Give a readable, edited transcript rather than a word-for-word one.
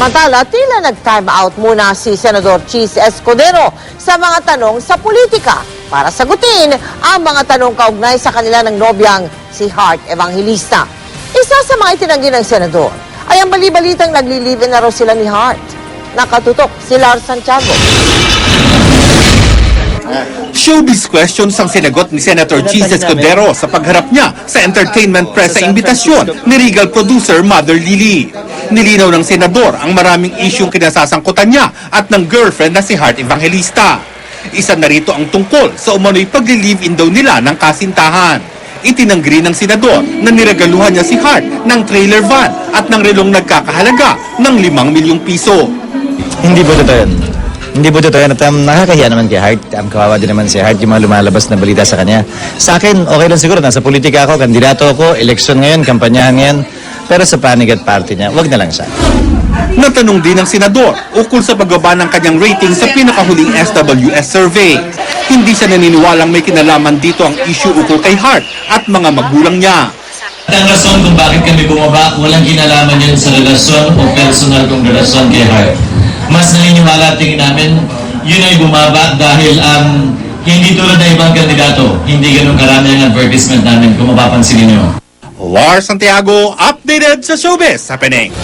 Samantala, tila nag-time out muna si Senador Chis Escudero sa mga tanong sa politika para sagutin ang mga tanong kaugnay sa kanila ng nobyang si Hart Evangelista. Isa sa mga itinanggi ng Senador ay ang bali-balitang nagli-live-in na raw sila ni Hart. Nakatutok si Lar Santiago. Showbiz questions ang sinagot ni Senator Chis Escudero sa pagharap niya sa entertainment press sa imbitasyon ni Regal producer Mother Lily. Nilinaw ng senador ang maraming isyong kinasasangkutan niya at ng girlfriend na si Hart Evangelista. Isa na rito ang tungkol sa umano'y pagli-live-in daw nila ng kasintahan. Itinanggi ng senador na niregaluhan niya si Hart ng trailer van at ng relong nagkakahalaga ng 5 milyong piso. Hindi po totoo yan. Hindi po totoo yan. At nakakahiya naman kay Hart. Kawawa din naman si Hart yung mga lumalabas na balita sa kanya. Sa akin, okay lang siguro. Nasa politika ako, kandidato ako, eleksyon ngayon, kampanyahan ngayon. Pero sa panig at party niya, wag na lang siya. Natanong din ng senador ukol sa pagbaba ng kanyang rating sa pinakahuling SWS survey. Hindi siya naniniwalang may kinalaman dito ang issue ukol kay Hart at mga magulang niya. Ang rason kung bakit kami bumaba, walang kinalaman yun sa relasyon o personal kong relasyon kay Hart. Mas naniniwala tingin namin, yun ay bumaba dahil hindi tulad ng ibang kandidato. Hindi ganun karami ang advertisement namin kung mapapansin niyo. Lar Santiago, updated sa Showbiz Happening.